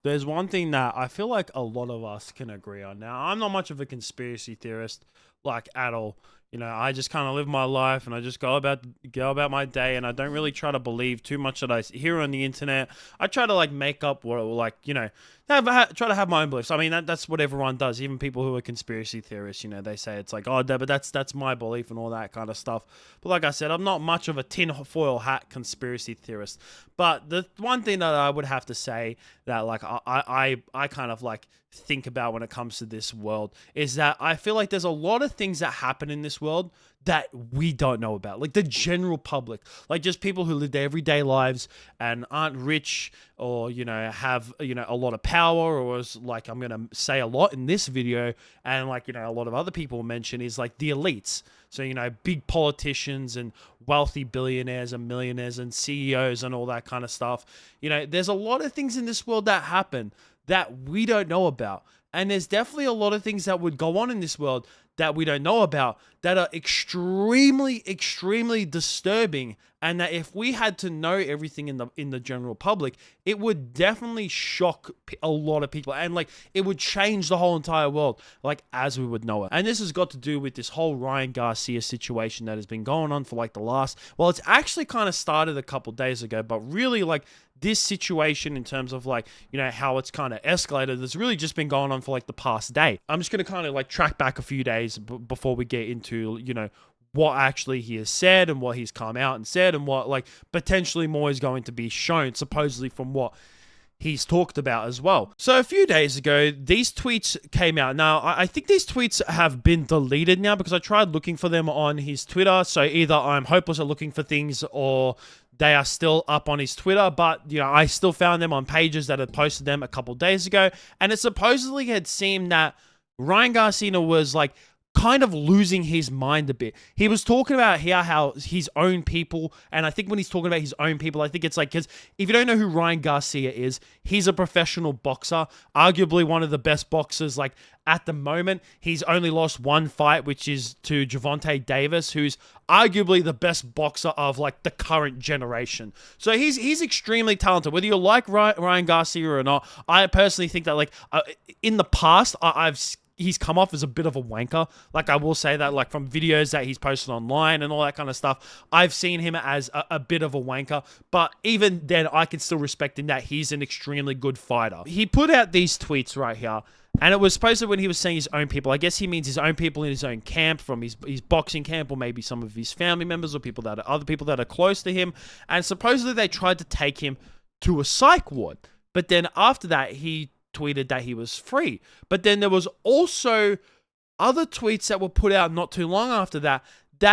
There's one thing that I feel like a lot of us can agree on. Now, I'm not much of a conspiracy theorist, like at all. I just kind of live my life and I just go about my day, and I don't really try to believe too much that I hear on the internet. I try to like make up what like try to have my own beliefs. I mean that's what everyone does. Even people who are conspiracy theorists, they say it's like, oh, but that's my belief and all that kind of stuff. But like I said, I'm not much of a tinfoil hat conspiracy theorist. But the one thing that I would have to say that like I kind of like think about when it comes to this world is that I feel like there's a lot of things that happen in this world that we don't know about, like the general public, like just people who live their everyday lives and aren't rich, or have a lot of power, or is like I'm gonna say a lot in this video, and like a lot of other people mention is like the elites. So big politicians and wealthy billionaires and millionaires and CEOs and all that kind of stuff. There's a lot of things in this world that happen that we don't know about. And there's definitely a lot of things that would go on in this world that we don't know about that are extremely, extremely disturbing. And that if we had to know everything in the general public, it would definitely shock a lot of people, and like it would change the whole entire world, like as we would know it. And this has got to do with this whole Ryan Garcia situation that has been going on for like it's actually kind of started a couple days ago, but really like this situation in terms of like how it's kind of escalated has really just been going on for like the past day. I'm just going to kind of like track back a few days before we get into what actually he has said and what he's come out and said, and what like potentially more is going to be shown supposedly from what he's talked about as well. So a few days ago, these tweets came out. Now, I think these tweets have been deleted now because I tried looking for them on his Twitter. So either I'm hopeless at looking for things, or they are still up on his Twitter. But, I still found them on pages that had posted them a couple days ago. And it supposedly had seemed that Ryan Garcia was like kind of losing his mind a bit. He was talking about how his own people, and I think when he's talking about his own people, I think it's like, because if you don't know who Ryan Garcia is, he's a professional boxer, arguably one of the best boxers like at the moment. He's only lost one fight, which is to Gervonta Davis, who's arguably the best boxer of like the current generation. So he's extremely talented. Whether you like Ryan Garcia or not, I personally think that like in the past, he's come off as a bit of a wanker. Like I will say that, like from videos that he's posted online and all that kind of stuff, I've seen him as a bit of a wanker. But even then, I can still respect him that he's an extremely good fighter. He put out these tweets right here. And it was supposed when he was saying his own people, I guess he means his own people in his own camp, from his boxing camp, or maybe some of his family members, or other people that are close to him. And supposedly they tried to take him to a psych ward. But then after that, he tweeted that he was free. But then there was also other tweets that were put out not too long after that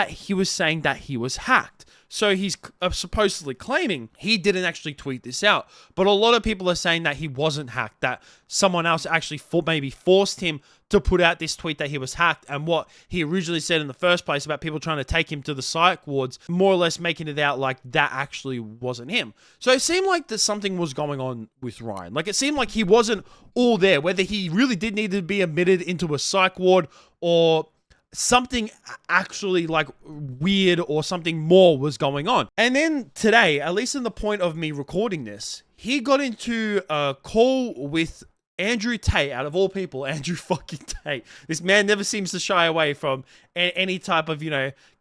he was saying that he was hacked. So he's supposedly claiming he didn't actually tweet this out. But a lot of people are saying that he wasn't hacked, that someone else actually maybe forced him to put out this tweet that he was hacked, and what he originally said in the first place about people trying to take him to the psych wards, more or less making it out like that actually wasn't him. So it seemed like that something was going on with Ryan. Like it seemed like he wasn't all there, whether he really did need to be admitted into a psych ward, or something actually like weird or something more was going on. And then today, at least in the point of me recording this, he got into a call with Andrew Tate, out of all people. Andrew fucking Tate. This man never seems to shy away from any type of,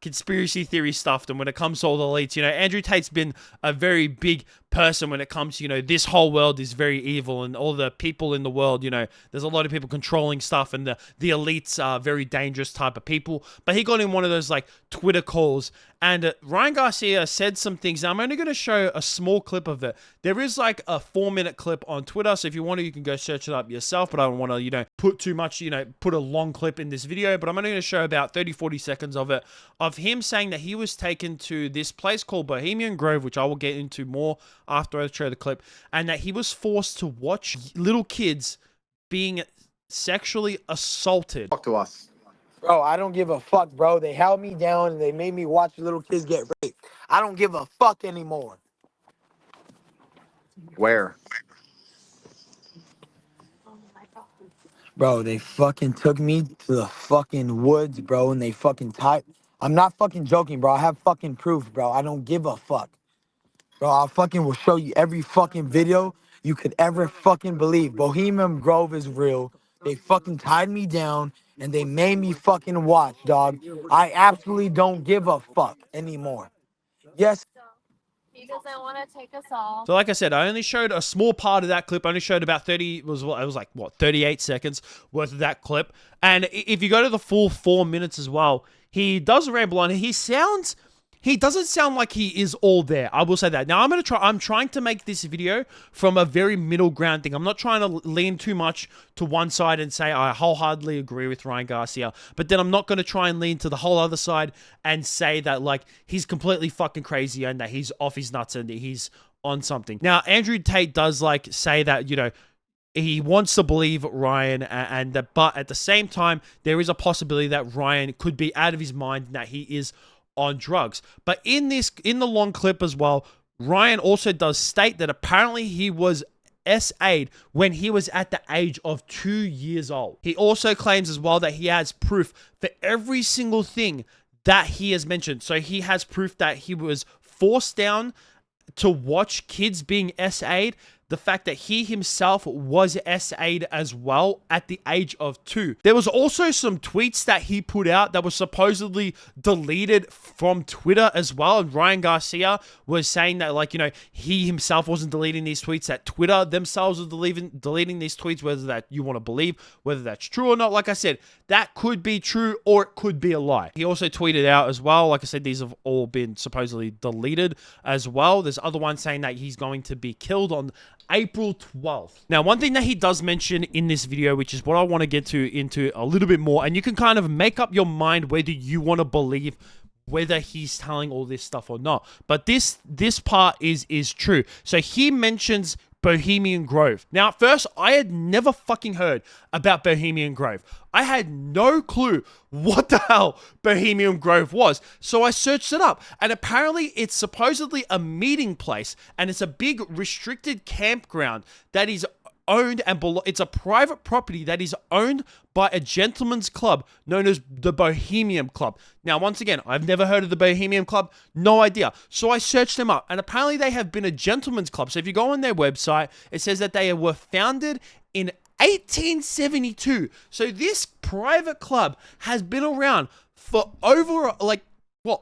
conspiracy theory stuff. And when it comes to all the elites, Andrew Tate's been a very big person when it comes to, this whole world is very evil, and all the people in the world, there's a lot of people controlling stuff, and the elites are very dangerous type of people. But he got in one of those like Twitter calls, and Ryan Garcia said some things. Now, I'm only going to show a small clip of it. There is like a 4-minute clip on Twitter, so if you want to, you can go search it up yourself, but I don't want to, put too much, put a long clip in this video, but I'm only going to show about 30-40 seconds of it, of him saying that he was taken to this place called Bohemian Grove, which I will get into more after I show the clip, and that he was forced to watch little kids being sexually assaulted. Talk to us. Bro, I don't give a fuck, bro. They held me down and they made me watch little kids get raped. I don't give a fuck anymore. Where? Bro, they fucking took me to the fucking woods, bro, and they fucking tied. I'm not fucking joking, bro. I have fucking proof, bro. I don't give a fuck. Bro, I fucking will show you every fucking video. you could ever fucking believe. Bohemian Grove is real. They fucking tied me down and they made me fucking watch, dog. I absolutely don't give a fuck anymore. Yes. He doesn't want to take us all. So like I said, I only showed a small part of that clip. I only showed about 30, it was like, what, 38 seconds worth of that clip. And if you go to the full 4 minutes as well, he does ramble on. He doesn't sound like he is all there. I will say that. Now I'm trying to make this video from a very middle ground thing. I'm not trying to lean too much to one side and say I wholeheartedly agree with Ryan Garcia, but then I'm not going to try and lean to the whole other side and say that like he's completely fucking crazy and that he's off his nuts and that he's on something. Now, Andrew Tate does like say that, you know, he wants to believe Ryan, and that, but at the same time, there is a possibility that Ryan could be out of his mind and that he is on drugs. But in the long clip as well, Ryan also does state that apparently he was SA'd when he was at the age of 2 years old. He also claims as well that he has proof for every single thing that he has mentioned. So he has proof that he was forced down to watch kids being SA'd, the fact that he himself was SA'd as well at the age of 2. There was also some tweets that he put out that were supposedly deleted from Twitter as well. And Ryan Garcia was saying that, like, you know, he himself wasn't deleting these tweets, that Twitter themselves was deleting these tweets, whether that you want to believe, whether that's true or not. Like I said, that could be true or it could be a lie. He also tweeted out as well, like I said, these have all been supposedly deleted as well. There's other ones saying that he's going to be killed on April 12th. Now, one thing that he does mention in this video, which is what I want to get into a little bit more, and you can kind of make up your mind whether you want to believe whether he's telling all this stuff or not. But this part is true. So he mentions Bohemian Grove. Now, at first, I had never fucking heard about Bohemian Grove. I had no clue what the hell Bohemian Grove was. So I searched it up. And apparently, it's supposedly a meeting place. And it's a big restricted campground that is owned and it's a private property that is owned by a gentleman's club known as the Bohemian Club. Now, once again, I've never heard of the Bohemian Club, no idea. So I searched them up, and apparently they have been a gentleman's club. So if you go on their website, it says that they were founded in 1872. So this private club has been around for over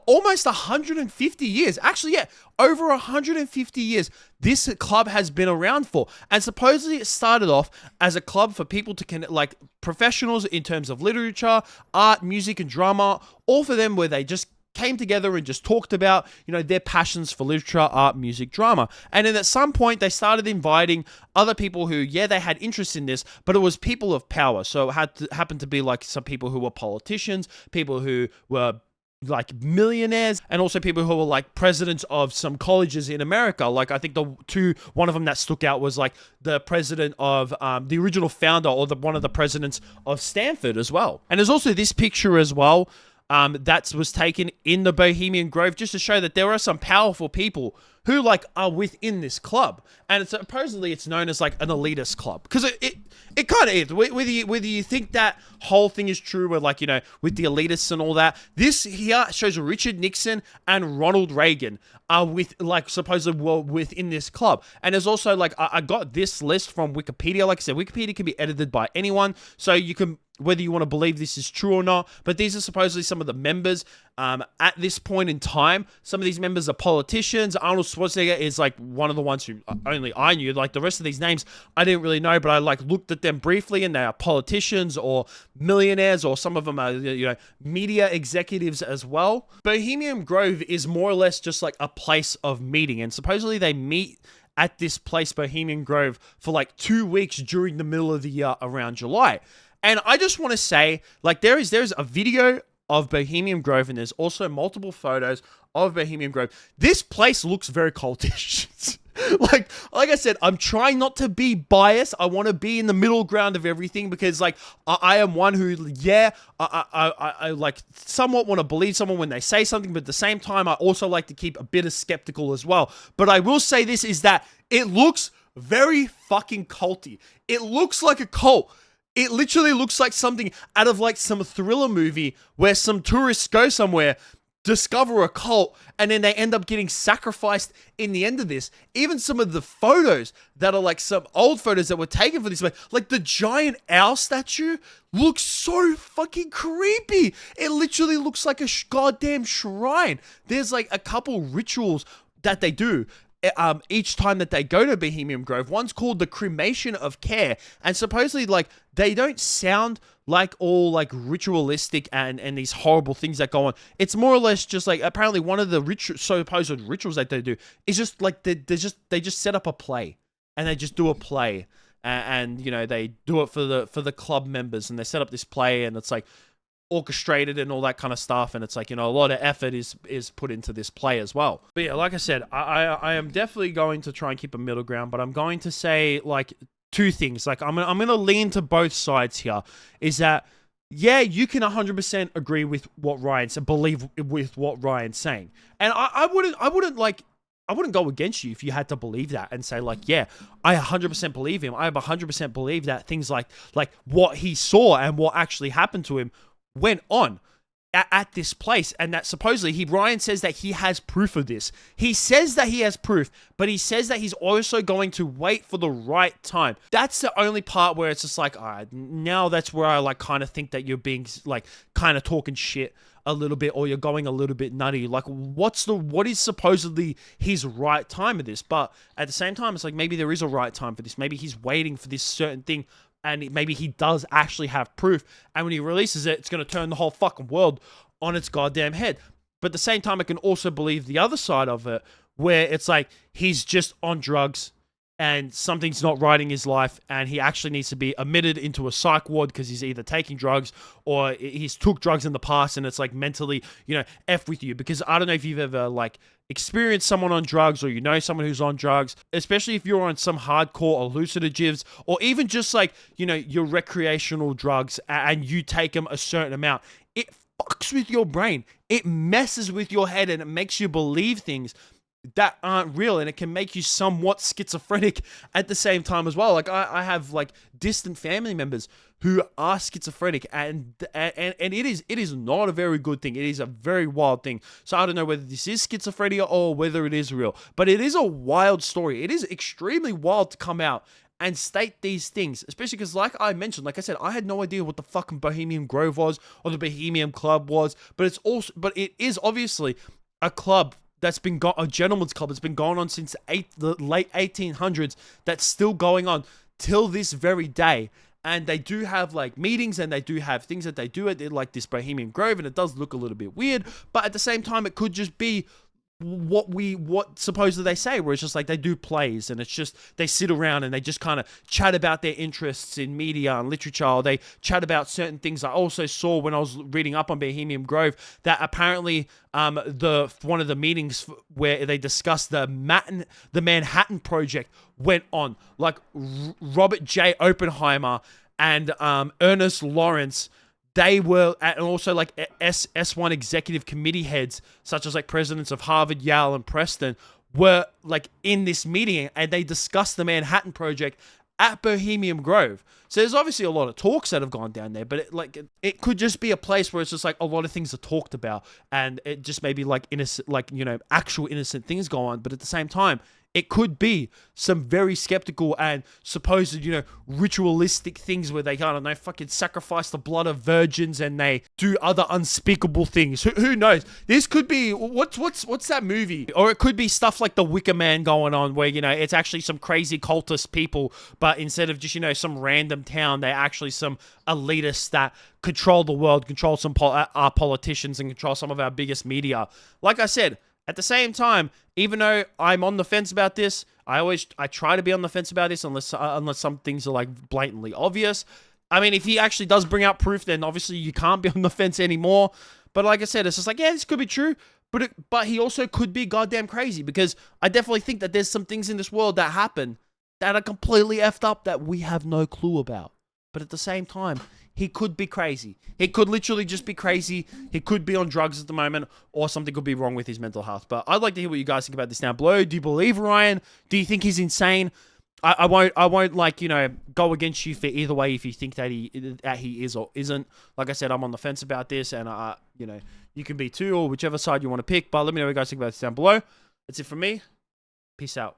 almost 150 years. Actually, yeah, over 150 years this club has been around for. And supposedly it started off as a club for people to connect, like professionals in terms of literature, art, music, and drama, all for them, where they just came together and just talked about, you know, their passions for literature, art, music, drama. And then at some point they started inviting other people who, yeah, they had interest in this, but it was people of power. So it happened to be like some people who were politicians, people who were like millionaires, and also people who were like presidents of some colleges in America. Like, I think one of them that stuck out was like the president of the original founder, or one of the presidents of Stanford as well. And there's also this picture as well that was taken in the Bohemian Grove, just to show that there are some powerful people who like are within this club. And it's supposedly it's known as like an elitist club, because it kind of is. Whether you think that whole thing is true, where like, you know, with the elitists and all that, this here shows Richard Nixon and Ronald Reagan are supposedly within this club. And there's also like I got this list from Wikipedia. Like I said, Wikipedia can be edited by anyone, so you can, whether you want to believe this is true or not. But these are supposedly some of the members at this point in time. Some of these members are politicians. Arnold Schwarzenegger is like one of the ones who only I knew. Like the rest of these names, I didn't really know, but I like looked at them briefly, and they are politicians or millionaires, or some of them are, you know, media executives as well. Bohemian Grove is more or less just like a place of meeting, and supposedly they meet at this place, Bohemian Grove, for like 2 weeks during the middle of the year around July. And I just want to say, like, there's a video of Bohemian Grove, and there's also multiple photos of Bohemian Grove. This place looks very cultish. like I said, I'm trying not to be biased. I want to be in the middle ground of everything, because like I am one who, yeah, I like somewhat want to believe someone when they say something, but at the same time, I also like to keep a bit of skeptical as well. But I will say this, is that it looks very fucking culty. It looks like a cult. It literally looks like something out of like some thriller movie where some tourists go somewhere, discover a cult, and then they end up getting sacrificed in the end of this. Even some of the photos that are like some old photos that were taken for this, like the giant owl statue looks so fucking creepy. It literally looks like a goddamn shrine. There's like a couple rituals that they do each time that they go to Bohemian Grove. One's called the cremation of care, and supposedly like they don't sound like all like ritualistic and these horrible things that go on. It's more or less just like, apparently one of the supposed rituals that they do is just like they just set up a play, and they just do a play, and you know, they do it for the club members, and they set up this play, and it's like orchestrated and all that kind of stuff, and it's like, you know, a lot of effort is put into this play as well. But yeah, like I said, I am definitely going to try and keep a middle ground, but I'm going to say like two things. Like I'm gonna lean to both sides here. Is that, yeah, you can 100% agree with what Ryan's, believe with what Ryan's saying, and I wouldn't go against you if you had to believe that and say like, yeah, I 100% believe him. I 100% believe that things like what he saw and what actually happened to him went on at this place, and that supposedly Ryan says that he has proof of this. He says that he has proof, but he says that he's also going to wait for the right time. That's the only part where it's just like, all right, now that's where I like kind of think that you're being like kind of talking shit a little bit, or you're going a little bit nutty. Like, what is supposedly his right time of this? But at the same time, it's like, maybe there is a right time for this. Maybe he's waiting for this certain thing, and maybe he does actually have proof, and when he releases it, it's going to turn the whole fucking world on its goddamn head. But at the same time, I can also believe the other side of it, where it's like he's just on drugs and something's not right in his life, and he actually needs to be admitted into a psych ward because he's either taking drugs or he's took drugs in the past, and it's like mentally, you know, F with you. Because I don't know if you've ever like experienced someone on drugs, or you know someone who's on drugs, especially if you're on some hardcore hallucinogenics, or even just like, you know, your recreational drugs, and you take them a certain amount. It fucks with your brain. It messes with your head, and it makes you believe things that aren't real, and it can make you somewhat schizophrenic at the same time as well. Like I have like distant family members who are schizophrenic, and it is not a very good thing. It is a very wild thing. So I don't know whether this is schizophrenia or whether it is real, but it is a wild story. It is extremely wild to come out and state these things, especially because, like I mentioned, like I said, I had no idea what the fucking Bohemian Grove was, or the Bohemian Club was, but it is obviously a club that's been a gentleman's club that's been going on since the late 1800s, that's still going on till this very day. And they do have like meetings, and they do have things that they do at like this Bohemian Grove, and it does look a little bit weird, but at the same time, it could just be what supposedly they say, where it's just like they do plays, and it's just they sit around and they just kind of chat about their interests in media and literature, or they chat about certain things. I also saw when I was reading up on Bohemian Grove that apparently one of the meetings where they discussed the Manhattan Project went on, like Robert J. Oppenheimer and Ernest Lawrence. They were, and also like S1 executive committee heads, such as like presidents of Harvard, Yale, and Princeton, were like in this meeting, and they discussed the Manhattan Project at Bohemian Grove. So there's obviously a lot of talks that have gone down there, but it could just be a place where it's just like a lot of things are talked about, and it just may be like innocent, like, you know, actual innocent things go on. But at the same time, it could be some very skeptical and supposed, you know, ritualistic things where they, I don't know, fucking sacrifice the blood of virgins, and they do other unspeakable things. Who knows? This could be, what's that movie? Or it could be stuff like The Wicker Man going on, where, you know, it's actually some crazy cultist people, but instead of just, you know, some random town, they're actually some elitists that control the world, control some our politicians, and control some of our biggest media. Like I said, at the same time, even though I'm on the fence about this, I try to be on the fence about this unless some things are like blatantly obvious. I mean, if he actually does bring out proof, then obviously you can't be on the fence anymore. But like I said, it's just like, yeah, this could be true, but he also could be goddamn crazy, because I definitely think that there's some things in this world that happen that are completely effed up that we have no clue about. But at the same time, he could be crazy. He could literally just be crazy. He could be on drugs at the moment, or something could be wrong with his mental health. But I'd like to hear what you guys think about this down below. Do you believe Ryan? Do you think he's insane? I won't like, you know, go against you for either way if you think that he is or isn't. Like I said, I'm on the fence about this, and you know, you can be too, or whichever side you want to pick. But let me know what you guys think about this down below. That's it from me. Peace out.